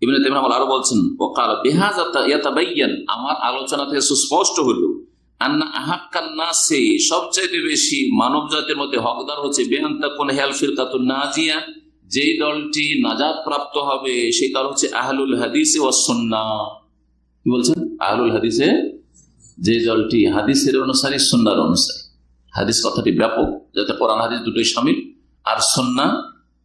ইবনে তাইমিয়া আরো বলছেন, ওয়াকাল বিহাযা ইয়াতাবায়্যান, আমার আলোচনা থেকে সুস্পষ্ট হলো, আন্না আহাক্কান নাসি, সবচেয়ে বেশি মানব জাতির মধ্যে হকদার হচ্ছে বিআন তাকুন হিয়াল ফিরকাতুন নাজিয়া, যেই দলটি নাজাত প্রাপ্ত হবে সেই দল হচ্ছে আহলুল হাদিস ওয়াস সুন্নাহ। কি বলছেন? আহলুল হাদিসে, যে দলটি হাদিসের অনুসারী, সুন্নাহর অনুসারী। হাদিস কথাটি ব্যাপক, যাতে কোরআন হাদিস দুটোই শামিল, আর সুন্নাহ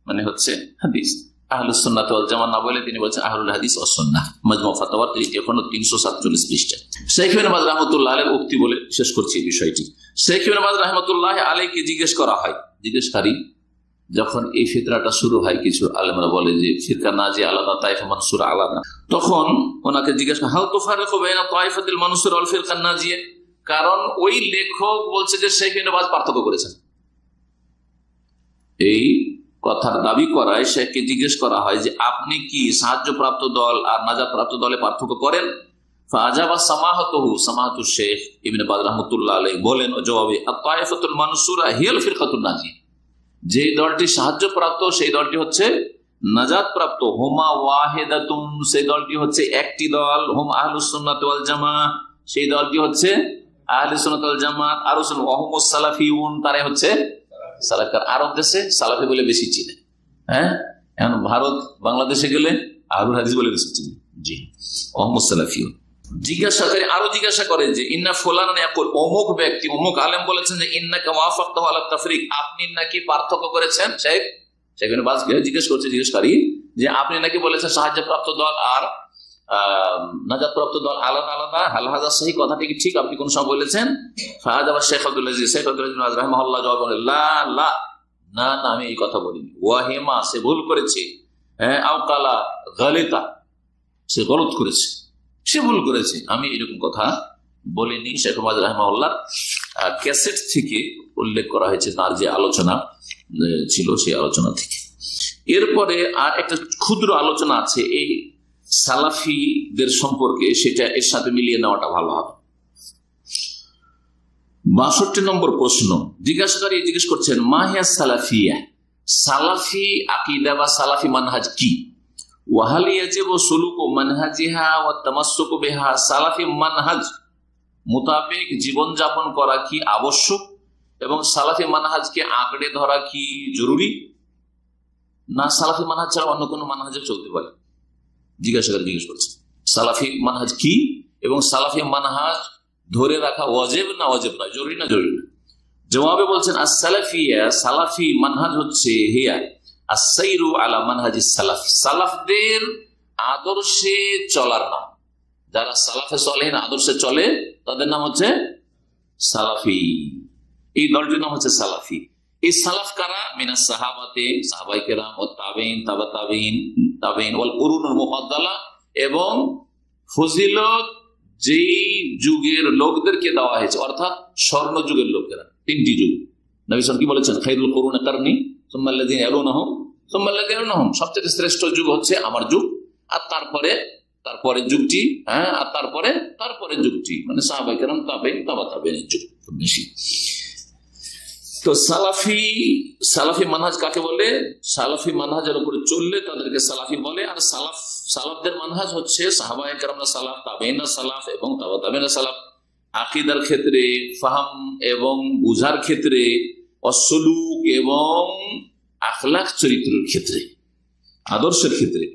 মানে হচ্ছে হাদিস। আহলুস সুন্নাহ ওয়াল জামাত না বলে তিনি বলছেন আহলুল হাদিস ওয়াস সুন্নাহ। মাজমু ফাতাওয়া 347 পৃষ্ঠা। শেখ ইবনে বাজ রাহমাতুল্লাহ আলাইহির উক্তি বলে শেষ করছি এই বিষয়টি। শেখ ইবনে বাজ রাহমাতুল্লাহ আলাইহিকে জিজ্ঞেস করা হয়, জিজ্ঞেসকারী যখন এই ফিতরাটা শুরু হয়, কিছু আলেমরা বলে যে ফিরকা নাজি আলাদা, তাইফা মানসুরা আলাদা, তখন ওনাকে জিজ্ঞেস করা, হাল তুফারিকু বাইনা তাইফাতিল মানসুরা ওয়াল ফিরকা নাজিয়া, কারণ ওই লেখক বলছে যে শেখ ইবনে বাজ পার্থক্য করেছেন। এই কথার দাবি করায় শেখকে জিজ্ঞেস করা হয় যে আপনি কি সাহায্যপ্রাপ্ত দল আর নাজাতপ্রাপ্ত দলে পার্থক্য করেন? ফাআজাবা সামাহাতুহু, সামাহাতু শেখ ইবনে বাজ রাহমাতুল্লাহ আলাইহি বলেন জবাবে, আত-তাইফাতুল মানসুরা হিয়াল ফিরকাতুন নাজিয়া, যে দলটি সাহায্যপ্রাপ্ত সেই দলটি হচ্ছে নাজাত প্রাপ্ত। হুমা ওয়াহিদাতুন, সেই দলটি হচ্ছে একটি দল। হুম আহলুস সুন্নাত ওয়াল জামাত, সেই দলটি হচ্ছে আহলুস সুন্নাত ওয়াল জামাত। আর ওয়াহুমুস সালাফিউন, তারাই হচ্ছে সালাফকার। আরব দেশে সালাফি বলে বেশি চিনে, হ্যাঁ, এখন ভারত বাংলাদেশে গেলে আহলুল হাদিস বলে বেশি চিনে। জি, ওয়াহুমুস সালাফিউন। জিজ্ঞাসাকারী আরো জিজ্ঞাসা করে যে ইন্না ফুলান ইয়াকুল, অমুক ব্যক্তি, অমুক আলেম বলেছেন যে ইন্নাকা ওয়াফাকতাহু আলা তাফরিক, আপনি নাকি পার্থক্য করেছেন। শেখ ইবনে বাজ জিজ্ঞেস করছে জিজ্ঞাসকারী যে আপনি নাকি বলেছেন সাহায্যপ্রাপ্ত দল আর নাজাতপ্রাপ্ত দল আলাদা আলাদা, হাল হাযা সহি, কথাটি কি ঠিক? আপনি কোন সময় বলেছেন? ফাহাদাবা শেখ আব্দুল আজিজ, শেখ আব্দুল আজিজ রাহিমাহুল্লাহ জবাব বলেন, লা লা, না না, আমি এই কথা বলিনি। ওয়াহিমা, সে ভুল করেছে। হ্যাঁ, আও কালা গালিতা, সে গলত করেছে, সে ভুল করেছে, আমি এরকম কথা বলিনি। শেখ আব্দুল আজিজ রাহিমাহুল্লাহ ক্যাসেট থেকে উল্লেখ করা হয়েছে তার যে আলোচনা ছিল সেই আলোচনা থেকে। এরপরে আর একটা ক্ষুদ্র আলোচনা আছে এই সালাফিদের সম্পর্কে, সেটা এর সাথে মিলিয়ে নেওয়াটা ভালো হবে। 62 নম্বর প্রশ্ন, জিজ্ঞাসাকারী জিজ্ঞেস করছেন, মাহিয়া সালাফিয়া, সালাফি আকীদা বা সালাফি মানহাজ কি? ওয়াহাল ইয়াজিবু সুলুকু মানহাজিহা ওয়া তামাসসুকু বিহা, সালাফি মানহাজ মোতাবেক জীবনযাপন করা কি আবশ্যক এবং সালাফি মানহাজকে আঁকড়ে ধরা কি জরুরি, না সালাফি মানহাজ ছাড়া অন্য কোনো মানহাজে চলতে পারে? জিজ্ঞাসাকারী জিজ্ঞেস করছে সালাফি মানহাজ কি এবং সালাফি মানহাজ ধরে রাখা ওয়াজিব না ওয়াজিব না, জরুরি না জরুরি না। জবাবে বলছেন, as-সালাফিয়া, সালাফি মানহাজ হচ্ছে হিয়া as-সাইরু আলা মানহাজিস সালাফ, সালাফদের আদর্শে চলার নাম। যারা সালাফে সালেহিন আদর্শে চলে তাদের নাম হচ্ছে সালাফি। এই দলটির নাম হচ্ছে সালাফি। এই সালাফ কারা? মিনাস সাহাবাতে, সাহাবায়ে কেরাম, ও তাবেঈন, তাবা তাবেঈন, তাবেঈন ওয়াল কুরুনুল মুফাদ্দালা, এবং ফজিলত যেই যুগের লোকদেরকে দেওয়া হয়েছে, অর্থাৎ স্বর্ণ যুগের লোকেরা, তিনটি যুগ। নবী সাল্লাল্লাহু আলাইহি ওয়াসাল্লাম কি বলেছেন? খায়রুল কুরুনি কারনি সুম্মা আল্লাযিনা ইয়ালুনহুম সুম্মা আল্লাযিনা ইয়ালুনহুম, সবচেয়ে শ্রেষ্ঠ যুগ হচ্ছে আমার যুগ, আর তারপরে যুগটি, হ্যাঁ, আর তারপরে যুগটি, মানে সাহাবায়ে কেরাম, তাবেঈন, তাবা তাবেঈনের যুগ বেশি। তো সালাফি মানহাজ কাকে বলে? সালাফি মানহাজের উপরে চললে তাদেরকে সালাফি বলে। আর সালাফদের মানহাজ হচ্ছে সাহাবায়ে কেরামরা সালাফ, তাবেঈনরা সালাফ এবং তাবা তাবেঈনরা সালাফ। আকীদার ক্ষেত্রে, ফাহাম এবং বুঝার ক্ষেত্রে, অসলুক এবং আখলাক চরিত্রের ক্ষেত্রে, আদর্শের ক্ষেত্রে।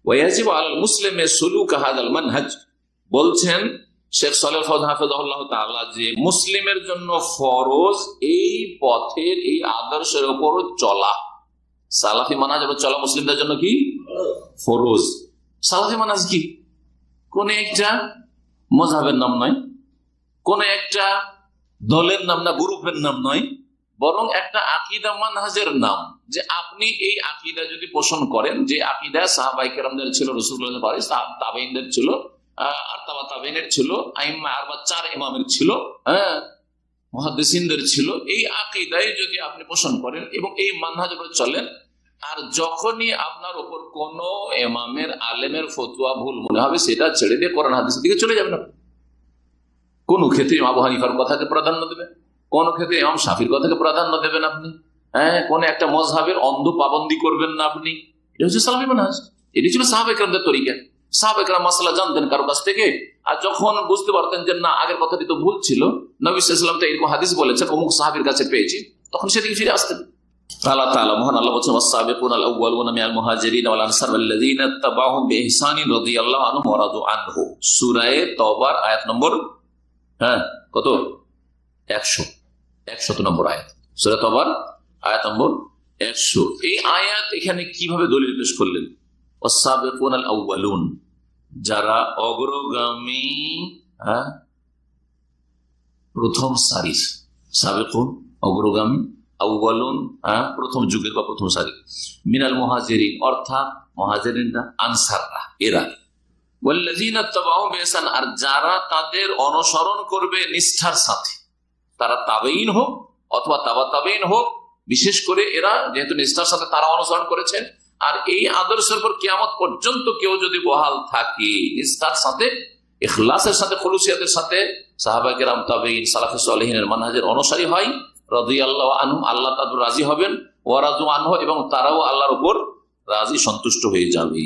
ওয়াজিবু আলাল মুসলিমি সুলুক হাযাল মানহাজ, বলছেন শেখ সালেহ ফাউযান হাফিজাহুল্লাহ তাআলা যে মুসলিমের জন্য ফরজ এই পথের, এই আদর্শের উপর চলা। সালাফি মানহাজের উপর চলা মুসলিমদের জন্য কি ফরজ। সালাফি মানহাজ কি? কোন একটা মাযহাবের নাম নয়, কোন একটা দলের নাম না, গ্রুপের নাম নয়, বরং একটা আকীদা মানহাজের নাম। যে আপনি এই আকীদা যদি পোষণ করেন, যে আকীদা সাহাবায়ে কেরামদের ছিল, রাসূলুল্লাহ তাবেঈনদের ছিল, আর তাবা তাবেঈনের ছিল, আইম্মা আরবা 4 ইমামের ছিল, হ্যাঁ, মুহাদ্দিসিনদের ছিল, এই আকীদায় যদি আপনি পোষণ করেন এবং এই মানহাজের উপর চলেন, আর যখনই আপনার উপর কোন ইমামের আলেমের ফতোয়া ভুল মনে হবে, সেটা ছেড়ে দিয়ে কোরআন হাদিসের দিকে চলে যাবেন। কোন ক্ষেত্রে ইমাম আবু হানিফার কথাকে প্রাধান্য দেবেন, কোন ক্ষেত্রে ইমাম শাফির কথাকে প্রাধান্য দেবেন আপনি, হ্যাঁ, কোন একটা মযহাবের অন্ধ পাবন্দি করবেন না আপনি। এটা হচ্ছে সালাফি মানহাজ। এটি ছিল সাহাবা ইকরামদের তরিকা। সাহাবা ইকরাম মাসআলা জানতেন কারো কাছ থেকে, আর যখন বুঝতে পারতেন যে না আগের কথাটি তো ভুল ছিল, নবী সাল্লাল্লাহু আলাইহি ওয়াসাল্লাম তো এরকম হাদিস বলেছেন অমুক সাহাবীর কাছে পেয়েছি, তখন সেদিকে ফিরে আসতেন। আল্লাহ তাআলা মহান আল্লাহ বলেছেন ওয়াস-সাবিকুনাল আউওয়ালুনা মিনাল মুহাজিরিন ওয়াল আনসার ওয়াল্লাযীনা ইত্তাবাউহুম বিইহসানিন রাদিয়াল্লাহু আনহুম ওয়া রাদু আনহু। সূরা তাওবার আয়াত নম্বর কত? 100 নম্বর আয়াত, সূরা তাওবার আয়াত নম্বর 100। এই আয়াত এখানে কিভাবে দলিল পেশ করলেন? ওয়াস-সাবিকুনাল আউওয়ালুন, যারা অগ্রগামী, প্রথম সারির, সাবিকুন অগ্রগামী, আউওয়ালুন প্রথম যুগের বা প্রথম সারি, মিনাল মুহাজিরিন অর্থাৎ মুহাজিরিনরা, আনসাররা এরা, ওয়াল্লাযীনা ইত্তাবাউহুম বিইহসান আর যারা তাদের অনুসরণ করবে নিষ্ঠার সাথে, তারা তাবেঈন হোক অথবা তাবা তাবেঈন হোক, বিশেষ করে এরা যেহেতু নিষ্ঠার সাথে তারা অনুসরণ করেছেন, আর এই আদর্শের উপর কিয়ামত পর্যন্ত কেউ যদি বহাল থাকে নিষ্ঠার সাথে, ইখলাসের সাথে, খুলুসিয়াতের সাথে সাহাবা কেরাম, তাবেঈন, সালাফে সালেহিনের মানহাজের অনুসারী হয়, রাদিয়াল্লাহু আনহুম আল্লাহ তাআলা রাজি হবেন, ওয়া রাদু আনহু এবং তারাও আল্লাহর উপর রাজি সন্তুষ্ট হয়ে যাবে।